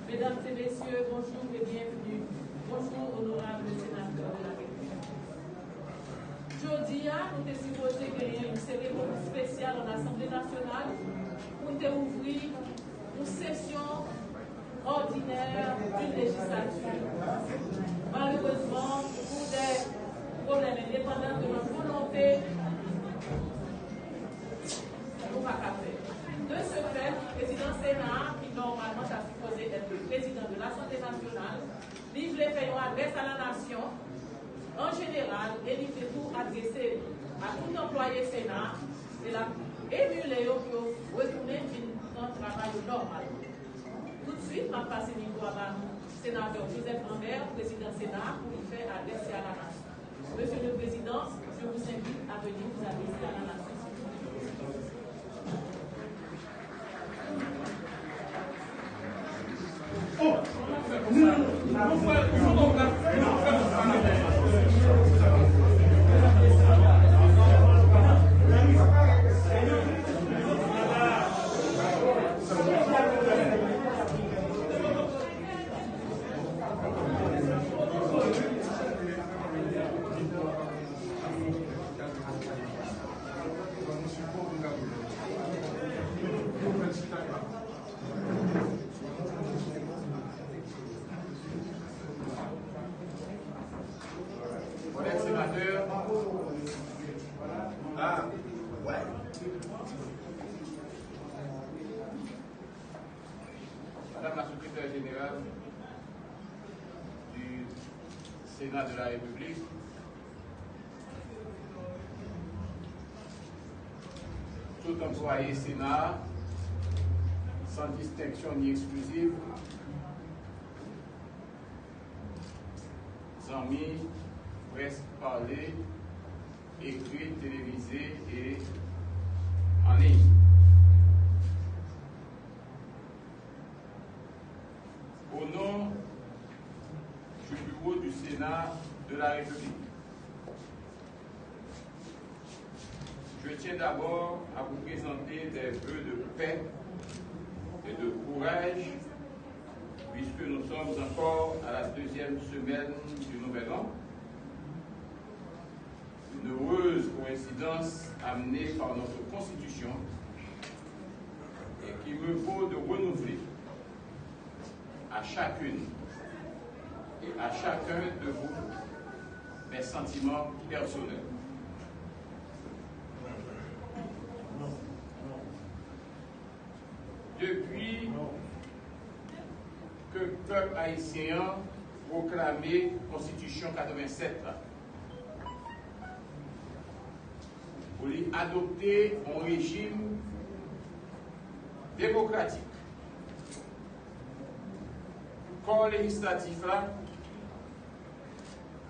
Mesdames et messieurs, bonjour et bienvenue. Bonjour, honorable sénateur de la République. Aujourd'hui, nous sommes supposés gagner une cérémonie spéciale en Assemblée nationale pour ouvrir une session ordinaire d'une législature. Malheureusement, pour des problèmes indépendants de notre volonté, nous ne pouvons pas faire. De ce fait, le président Sénat, qui normalement est supposé être le président de l'Assemblée nationale, livre les payants adresse à la nation en général et livre tout adressé à tout employé Sénat et la émuler pour retourner dans le travail normal. Tout de suite, je passe le micro à le sénateur Joseph Lambert, président Sénat, pour lui faire adresser à la nation. Monsieur le Président, je vous invite à venir vous adresser à la nation. Madame la secrétaire générale du Sénat de la République, tout employé Sénat, sans distinction ni exclusive, amis, presse parlée, écrit, télévisé et en ligne. Au nom du bureau du Sénat de la République, je tiens d'abord à vous présenter des vœux de paix et de courage, puisque nous sommes encore à la deuxième semaine du Nouvel An. Une heureuse coïncidence amenée par notre Constitution et qui me vaut de renouveler à chacune et à chacun de vous mes sentiments personnels. Depuis que le peuple haïtien proclamé Constitution 87 pour lui adopter un régime démocratique, corps législatif là,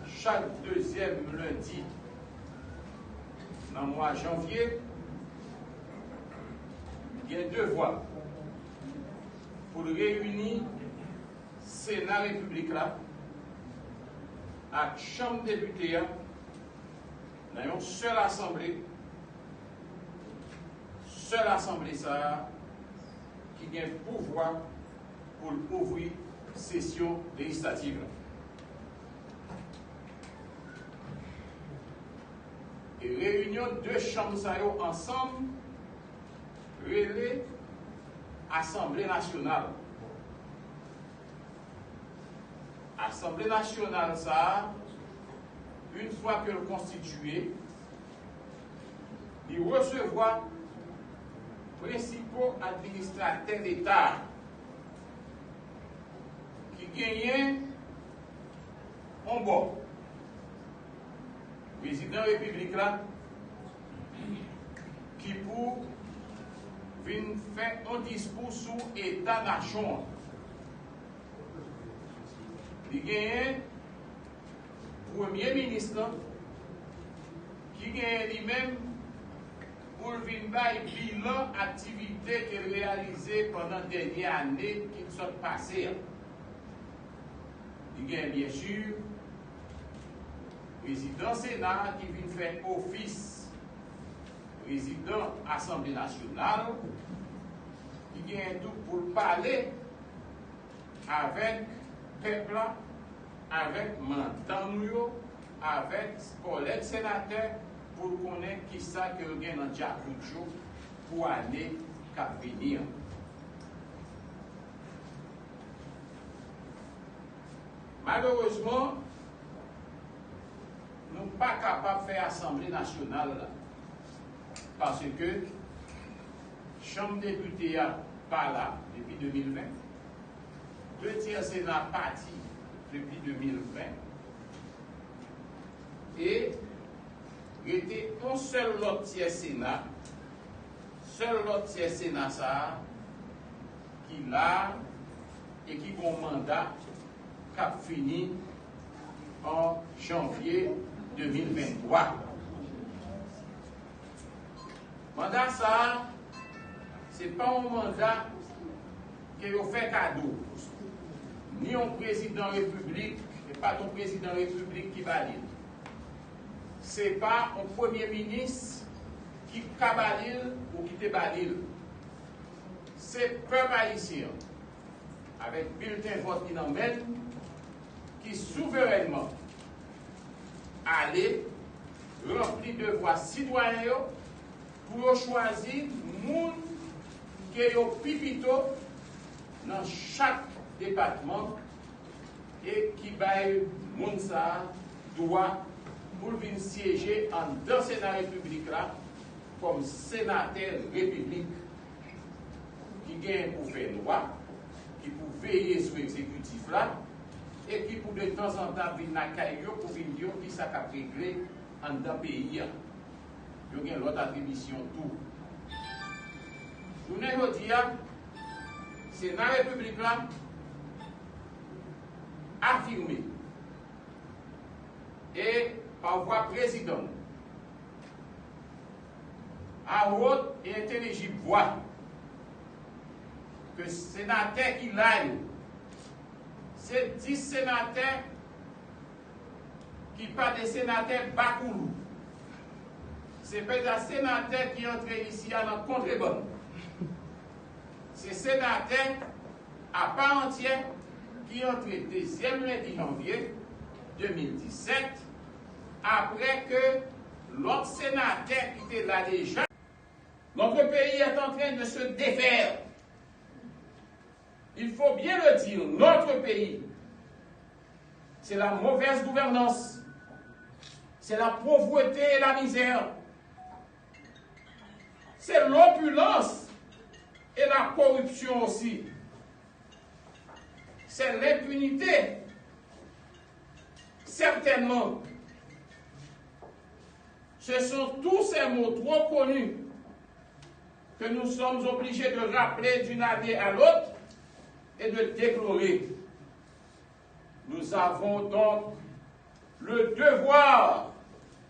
chaque deuxième lundi dans le mois de janvier, il y a 2 voix pour réunir Sénat République là, à Chambre députée, dans une seule assemblée ça, qui a le pouvoir pour ouvrir session législative. Et réunion 2 chambres ensemble, relais Assemblée nationale. Assemblée nationale, ça, une fois que le constitué, il recevra principaux administrateurs d'État qui gagnent en bord. Président République là, qui pour venir faire un discours sur l'État-nation. il y a un premier ministre qui a lui-même pour venir bilan activité qu'il a réalisé pendant la dernière année qui sont passées. Il y a bien sûr le président Sénat qui vient faire office président Assemblée nationale, qui vient tout pour parler avec le peuple, avec Mantanouyo, avec les collègues sénateurs, pour connaître qui ça que vous avez dans le Djakoucho pour l'année qui venir. Malheureusement, nous ne sommes pas capables de faire l'Assemblée nationale là, parce que la Chambre des députés n'est pas là depuis 2020, 2 tiers Sénat parti depuis 2020, et il était un seul autre tiers Sénat, ça, qui l'a et qui a un mandat qui a fini en janvier 2023. Mandat ça, ce n'est pas un mandat qui a fait cadeau. Ni un président de la République, et pas ton président de la République qui valide. Ce n'est pas un premier ministre qui cabalile ou qui te balile. C'est le peuple haïtien, avec bulletin vote qui n'emmène, qui souverainement aller remplir de devoirs citoyens pour choisir les gens qui ont pipito dans chaque département et qui baillent les gens droit pour venir siéger en dans Sénat République là comme sénateur République qui gagne pour faire loi, qui pour veiller sur l'exécutif là et qui pour de temps en temps venir à Caillou pour venir dire qui ça a réglé en dans le pays. Il y a l'autre attribution tout. Je vous dis, c'est la République là affirmé et par voie président à haute et intelligible voix que sénateur qui l'aille, c'est 10 sénateurs qui pas des sénateurs Bakoulou. C'est pas des sénateurs qui entrent ici à la contrebande. C'est sénateurs à part entière qui entrent le 2e lundi janvier 2017 après que l'autre sénateur qui était là déjà. Notre pays est en train de se défaire. Il faut bien le dire, notre pays, c'est la mauvaise gouvernance, c'est la pauvreté et la misère, c'est l'opulence et la corruption aussi, c'est l'impunité, certainement. Ce sont tous ces mots trop connus que nous sommes obligés de rappeler d'une année à l'autre et de déplorer. Nous avons donc le devoir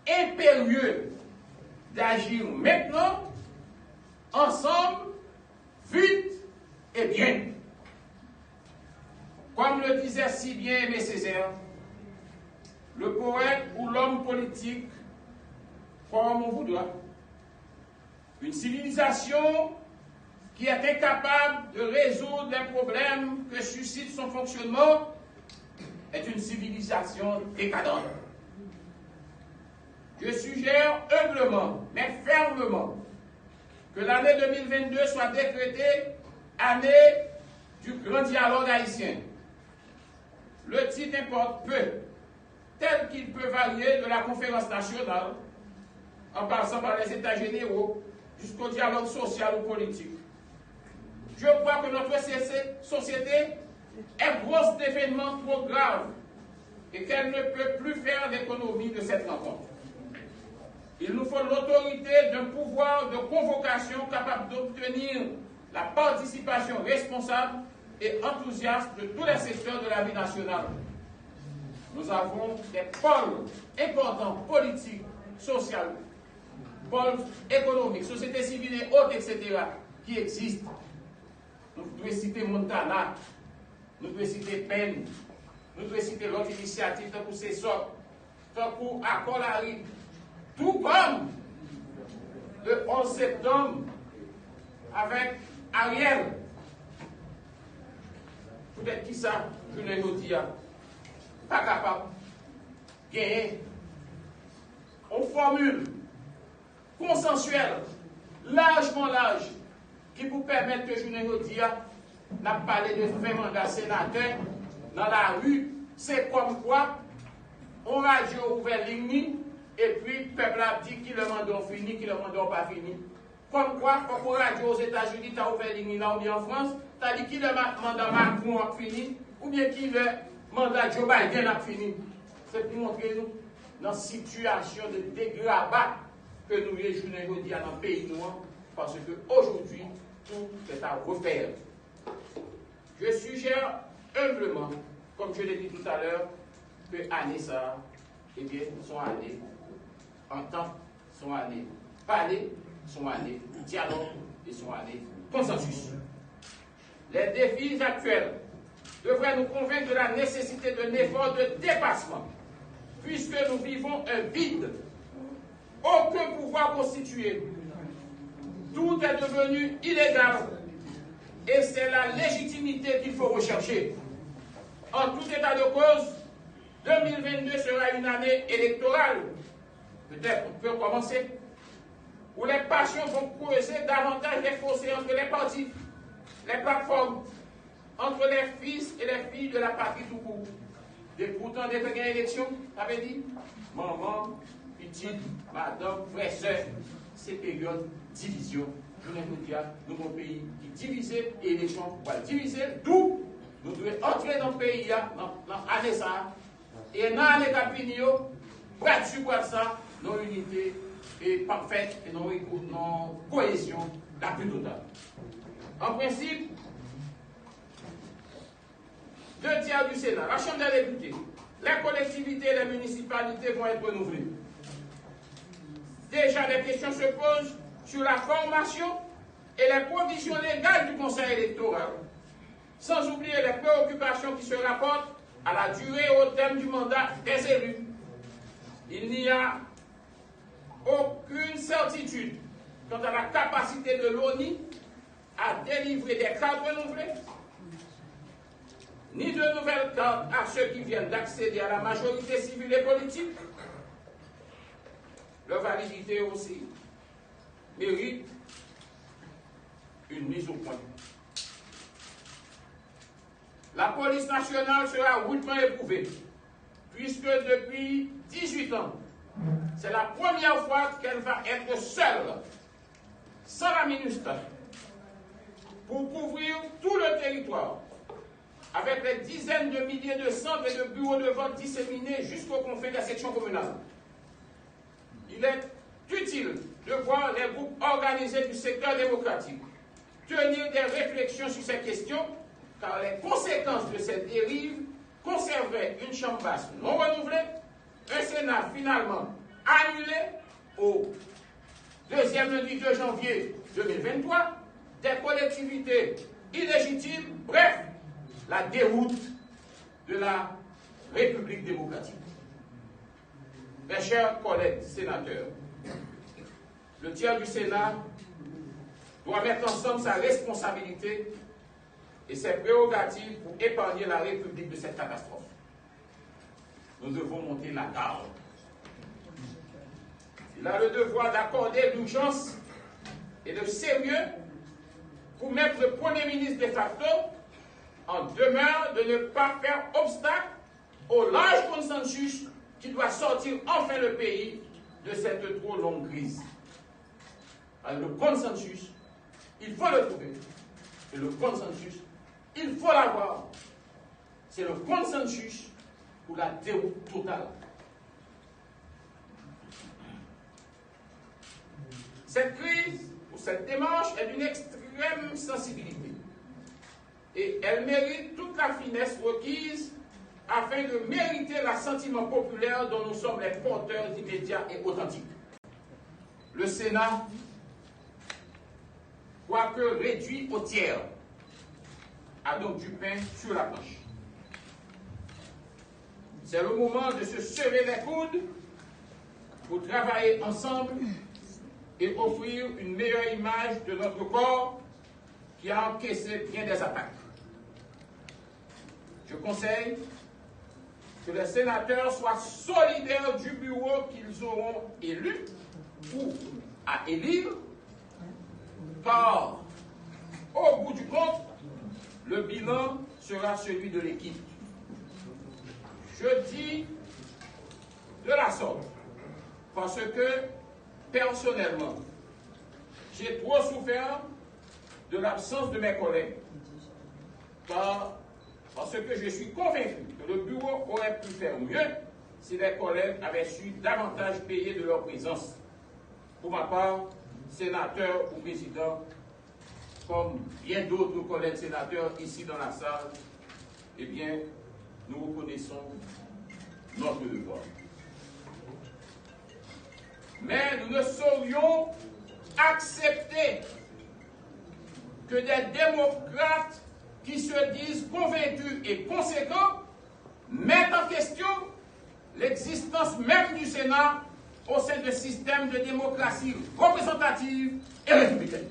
impérieux d'agir maintenant, ensemble, vite et bien. Comme le disait si bien Aimé Césaire, le poète ou l'homme politique, comme on voudra, une civilisation qui est incapable de résoudre les problèmes que suscite son fonctionnement est une civilisation décadente. Je suggère humblement, mais fermement, que l'année 2022 soit décrétée année du grand dialogue haïtien. Le titre importe peu, tel qu'il peut varier de la conférence nationale, en passant par les États généraux, jusqu'au dialogue social ou politique. Je crois que notre société est grosse d'événements trop graves et qu'elle ne peut plus faire l'économie de cette rencontre. Il nous faut l'autorité d'un pouvoir de convocation capable d'obtenir la participation responsable et enthousiaste de tous les secteurs de la vie nationale. nous avons des pôles importants, politiques, sociaux, pôles économiques, société civile et autres, etc., qui existent. Nous devons citer Montana, nous devons citer Penn, nous devons citer l'autre initiative, tant pour ces sortes, tant pour Akolari, tout comme le 11 septembre avec Ariel. Peut-être qui ça, je ne le dis pas capable de gagner. On formule consensuelle, largement large, qui vous permettre que je ne le dis n'a parlé de fait mandat sénateur dans la rue, c'est comme quoi on radio ouvert ligne et puis le peuple a dit qui le mandat fini, qui le mandat pas fini. Comme quoi, quand on radio aux États-Unis, tu as ouvert ligne là ou bien en France, tu as dit qui le mandat Macron a fini, ou bien qui le mandat Joe Biden a fini. C'est pour montrer nous dans la situation de dégrabat que nous réjouissons aujourd'hui dans le pays noir, parce qu'aujourd'hui, tout est à refaire. Je suggère humblement, comme je l'ai dit tout à l'heure, que année ça, eh bien, sont années entente, sont années parler, sont années dialogue et sont années consensus. Les défis actuels devraient nous convaincre de la nécessité d'un effort de dépassement, puisque nous vivons un vide. Aucun pouvoir constitué. Tout est devenu illégal. Et c'est la légitimité qu'il faut rechercher. En tout état de cause, 2022 sera une année électorale. Peut-être on peut commencer. Où les passions vont creuser davantage les fossés entre les partis, les plateformes, entre les fils et les filles de la patrie tout court. Et pourtant, dès qu'il y a une élection, ça veut dire maman, petite, madame, frère, soeur, c'est période division. Je ne vous dis nous avons un pays qui est divisé et élection va diviser. D'où nous devons entrer dans le pays, dans l'année ça, et dans l'année Capinio, bras dessus, bras ça, dans l'unité et parfaite et dans cohésion la plus totale. En principe, 2/3 du Sénat, la Chambre des députés, les collectivités et les municipalités vont être renouvelées. Déjà, des questions se posent sur la formation et les provisions légales du Conseil électoral, sans oublier les préoccupations qui se rapportent à la durée et au terme du mandat des élus. Il n'y a aucune certitude quant à la capacité de l'ONU à délivrer des cartes renouvelées, ni de nouvelles cartes à ceux qui viennent d'accéder à la majorité civile et politique. Leur validité aussi mérite une mise au point. La police nationale sera rudement éprouvée, puisque depuis 18 ans, c'est la première fois qu'elle va être seule, sans la MINUSTAH, pour couvrir tout le territoire, avec les dizaines de milliers de centres et de bureaux de vote disséminés jusqu'aux confins des sections communales. Il est utile de voir les groupes organisés du secteur démocratique tenir des réflexions sur ces questions, car les conséquences de cette dérive conserveraient une chambre basse non renouvelée, un Sénat finalement annulé au deuxième lundi 2 janvier 2023, des collectivités illégitimes, bref, la déroute de la République démocratique. Mes chers collègues sénateurs, le tiers du Sénat doit mettre ensemble sa responsabilité et ses prérogatives pour épargner la République de cette catastrophe. Nous devons monter la garde. Il a le devoir d'accorder l'urgence et le sérieux pour mettre le Premier ministre de facto en demeure de ne pas faire obstacle au large consensus qui doit sortir enfin le pays de cette trop longue crise. Alors, le consensus, il faut le trouver. Et le consensus, il faut l'avoir. C'est le consensus pour la déroute totale. Cette crise, ou cette démarche, est d'une extrême sensibilité. Et elle mérite toute la finesse requise afin de mériter l'assentiment populaire dont nous sommes les porteurs immédiats et authentiques. Le Sénat, quoique réduit au tiers, a donc du pain sur la planche. C'est le moment de se serrer les coudes pour travailler ensemble et offrir une meilleure image de notre corps qui a encaissé bien des attaques. Je conseille que les sénateurs soient solidaires du bureau qu'ils auront élu ou à élire, car au bout du compte, le bilan sera celui de l'équipe. Je dis de la sorte parce que, personnellement, j'ai trop souffert de l'absence de mes collègues, parce que je suis convaincu que le bureau aurait pu faire mieux si les collègues avaient su davantage payer de leur présence. Pour ma part, sénateur ou président, comme bien d'autres collègues sénateurs ici dans la salle, eh bien, nous reconnaissons notre devoir. Mais nous ne saurions accepter que des démocrates qui se disent convaincus et conséquents mettent en question l'existence même du Sénat au sein d'un système de démocratie représentative et républicaine.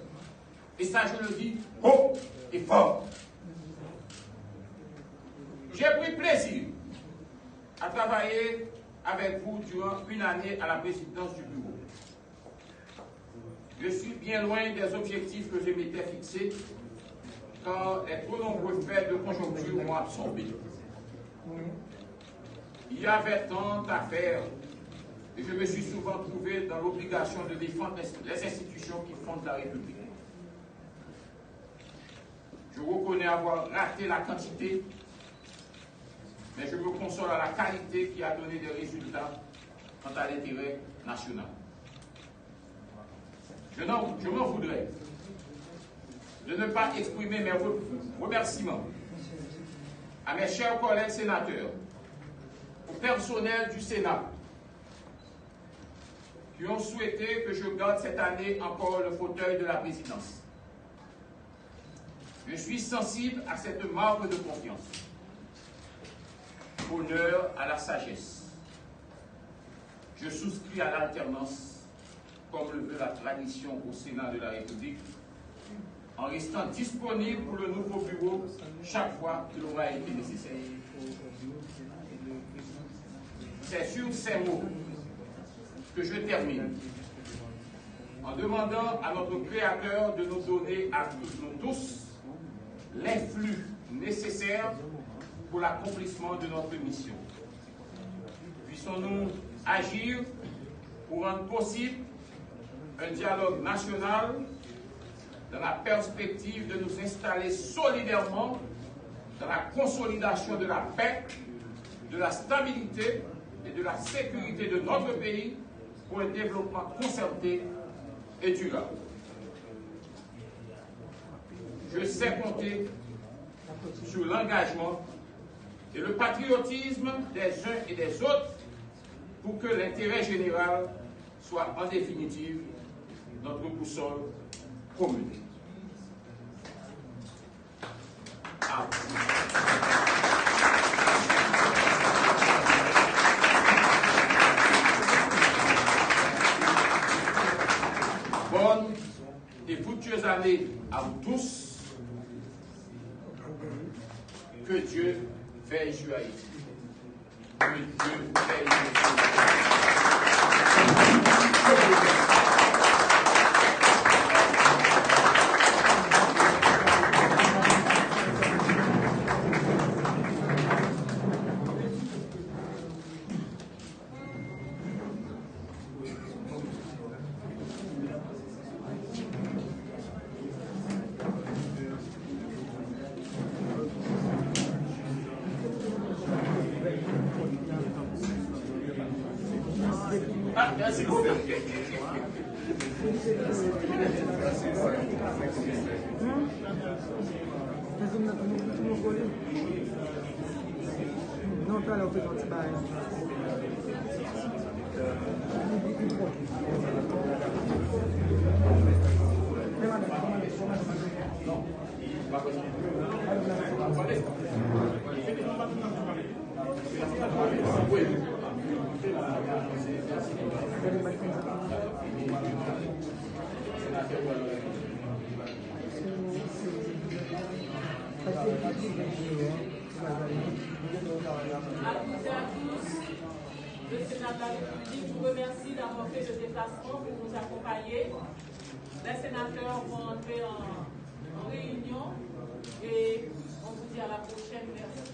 Et ça, je le dis haut et fort. J'ai pris plaisir à travailler avec vous durant une année à la présidence du bureau. Je suis bien loin des objectifs que je m'étais fixés quand les trop nombreux faits de conjoncture m'ont absorbé. Il y avait tant à faire et je me suis souvent trouvé dans l'obligation de défendre les institutions qui fondent la République. Je reconnais avoir raté la quantité, mais je me console à la qualité qui a donné des résultats quant à l'intérêt national. Je m'en voudrais de ne pas exprimer mes remerciements à mes chers collègues sénateurs, au personnel du Sénat, qui ont souhaité que je garde cette année encore le fauteuil de la présidence. Je suis sensible à cette marque de confiance. Honneur à la sagesse. Je souscris à l'alternance, comme le veut la tradition au Sénat de la République, en restant disponible pour le nouveau bureau chaque fois qu'il aura été nécessaire. C'est sur ces mots que je termine, en demandant à notre Créateur de nous donner à nous tous les flux nécessaires pour l'accomplissement de notre mission. Puissons-nous agir pour rendre possible un dialogue national dans la perspective de nous installer solidairement dans la consolidation de la paix, de la stabilité et de la sécurité de notre pays pour un développement concerté et durable. Je sais compter sur l'engagement et le patriotisme des uns et des autres pour que l'intérêt général soit en définitive notre boussole commune. Bonne et fructueuse année à vous tous. Que Dieu veille sur Haïti. Que Dieu veille sur merci beaucoup. Non, peut aller au petit À toutes et à tous, le Sénat de la République vous remercie d'avoir fait le déplacement pour nous accompagner. Les sénateurs vont entrer en réunion et on vous dit à la prochaine. Merci.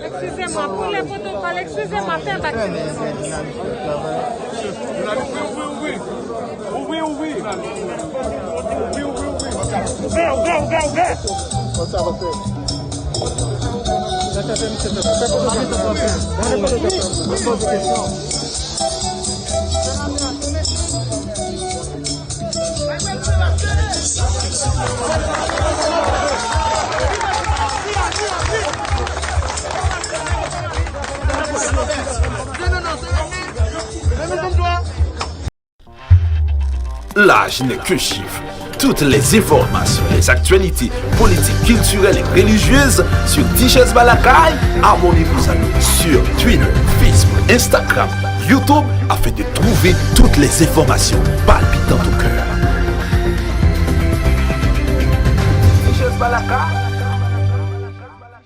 Excusez-moi, pour les protocoles, excusez-moi, fais back. L'âge n'est que chiffre. Toutes les informations, les actualités politiques, culturelles et religieuses sur Tichès Balakaï, abonnez-vous à nous sur Twitter, Facebook, Instagram, YouTube afin de trouver toutes les informations palpitantes au cœur. Tichès Balakaï.